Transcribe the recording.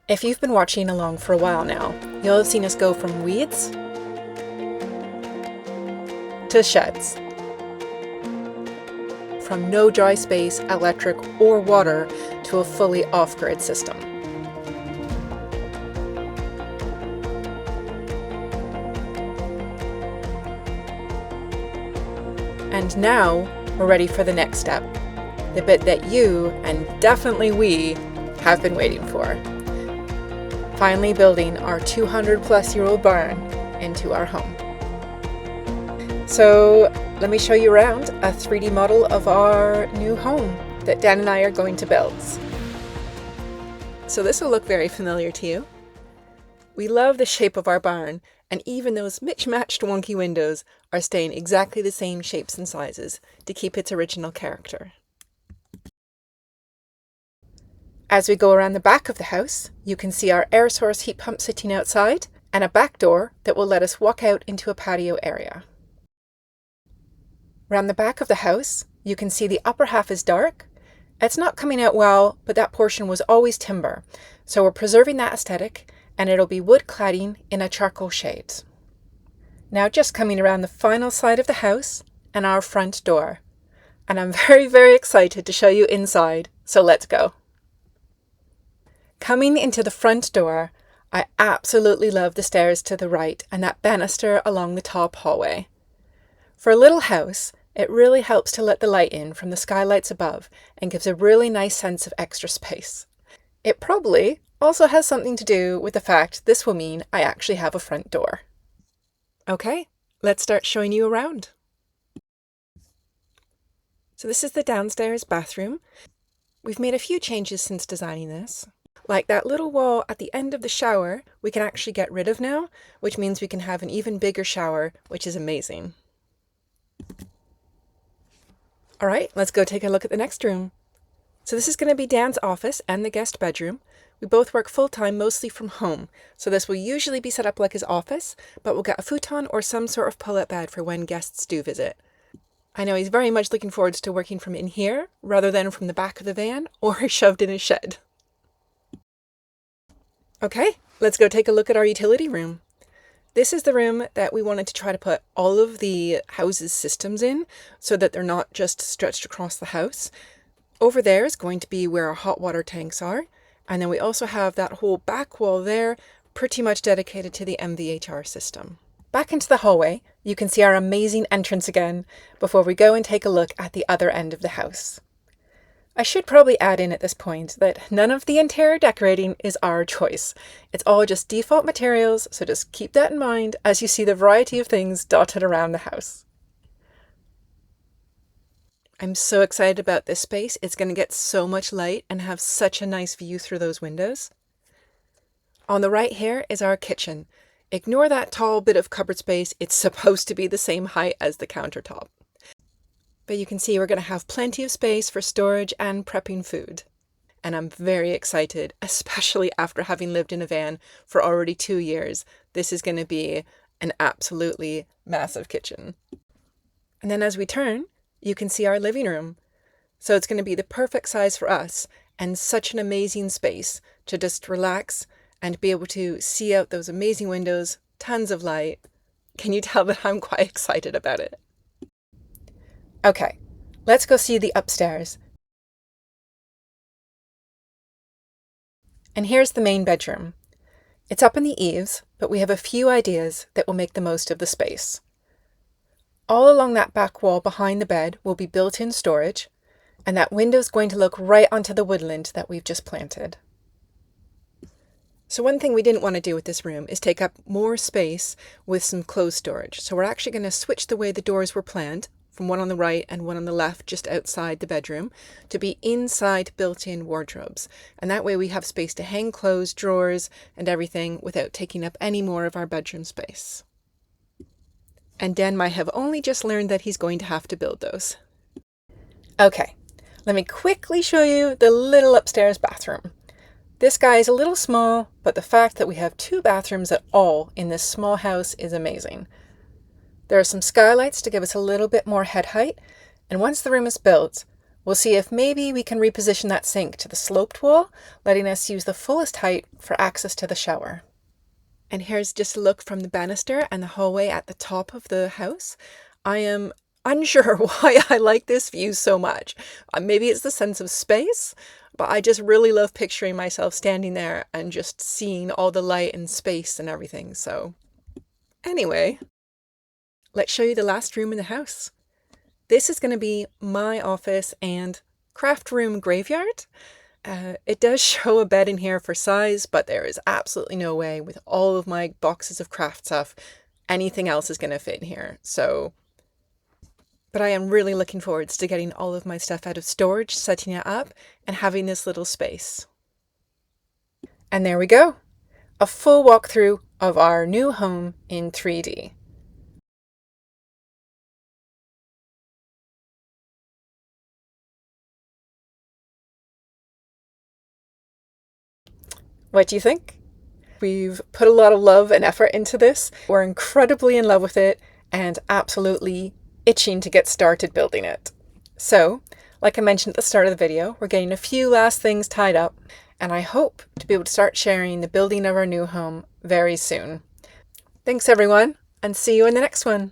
If you've been watching along for a while now, you'll have seen us go from weeds to sheds, from no dry space, electric or water to a fully off-grid system. And now we're ready for the next step, the bit that you, and definitely we, have been waiting for. Finally building our 200-plus-year-old barn into our home. So let me show you around a 3D model of our new home that Dan and I are going to build. So this will look very familiar to you. We love the shape of our barn, and even those mismatched wonky windows are staying exactly the same shapes and sizes to keep its original character. As we go around the back of the house, you can see our air source heat pump sitting outside and a back door that will let us walk out into a patio area. Around the back of the house, you can see the upper half is dark. It's not coming out well, but that portion was always timber, so we're preserving that aesthetic, and it'll be wood cladding in a charcoal shade. Now just coming around the final side of the house and our front door. And I'm very excited to show you inside, so let's go. Coming into the front door, I absolutely love the stairs to the right and that banister along the top hallway. For a little house, it really helps to let the light in from the skylights above and gives a really nice sense of extra space. It probably also has something to do with the fact this will mean I actually have a front door. Okay, let's start showing you around. So this is the downstairs bathroom. We've made a few changes since designing this. Like that little wall at the end of the shower, we can actually get rid of now, which means we can have an even bigger shower, which is amazing. All right, let's go take a look at the next room. So this is going to be Dan's office and the guest bedroom. We both work full-time, mostly from home, so this will usually be set up like his office, but we'll get a futon or some sort of pull-out bed for when guests do visit. I know he's very much looking forward to working from in here, rather than from the back of the van or shoved in his shed. Okay, let's go take a look at our utility room. This is the room that we wanted to try to put all of the house's systems in so that they're not just stretched across the house. Over there is going to be where our hot water tanks are. And then we also have that whole back wall there, pretty much dedicated to the MVHR system. Back into the hallway, you can see our amazing entrance again before we go and take a look at the other end of the house. I should probably add in at this point that none of the interior decorating is our choice. It's all just default materials, so just keep that in mind as you see the variety of things dotted around the house. I'm so excited about this space. It's going to get so much light and have such a nice view through those windows. On the right here is our kitchen. Ignore that tall bit of cupboard space. It's supposed to be the same height as the countertop. But you can see we're going to have plenty of space for storage and prepping food. And I'm very excited, especially after having lived in a van for already 2 years. This is going to be an absolutely massive kitchen. And then as we turn, you can see our living room. So it's going to be the perfect size for us and such an amazing space to just relax and be able to see out those amazing windows, tons of light. Can you tell that I'm quite excited about it? Okay, let's go see the upstairs. And here's the main bedroom. It's up in the eaves, but we have a few ideas that will make the most of the space. All along that back wall behind the bed will be built-in storage, and that window's going to look right onto the woodland that we've just planted. So one thing we didn't want to do with this room is take up more space with some closed storage. So we're actually going to switch the way the doors were planned, from one on the right and one on the left just outside the bedroom, to be inside built-in wardrobes. And that way we have space to hang clothes, drawers, and everything without taking up any more of our bedroom space. And Dan might have only just learned that he's going to have to build those. Okay, let me quickly show you the little upstairs bathroom. This guy is a little small, but the fact that we have 2 bathrooms at all in this small house is amazing. There are some skylights to give us a little bit more head height, and once the room is built, We'll see if maybe we can reposition that sink to the sloped wall, letting us use the fullest height for access to the shower. And here's just a look from the banister and the hallway at the top of the house. I am unsure why I like this view so much. Maybe it's the sense of space, but I just really love picturing myself standing there and just seeing all the light and space and everything. So anyway, let's show you the last room in the house. This is going to be my office and craft room graveyard. It does show a bed in here for size, but there is absolutely no way with all of my boxes of craft stuff, anything else is going to fit in here. But I am really looking forward to getting all of my stuff out of storage, setting it up, and having this little space. And there we go. A full walkthrough of our new home in 3D. What do you think? We've put a lot of love and effort into this. We're incredibly in love with it and absolutely itching to get started building it. So, like I mentioned at the start of the video, we're getting a few last things tied up, and I hope to be able to start sharing the building of our new home very soon. Thanks everyone, and see you in the next one.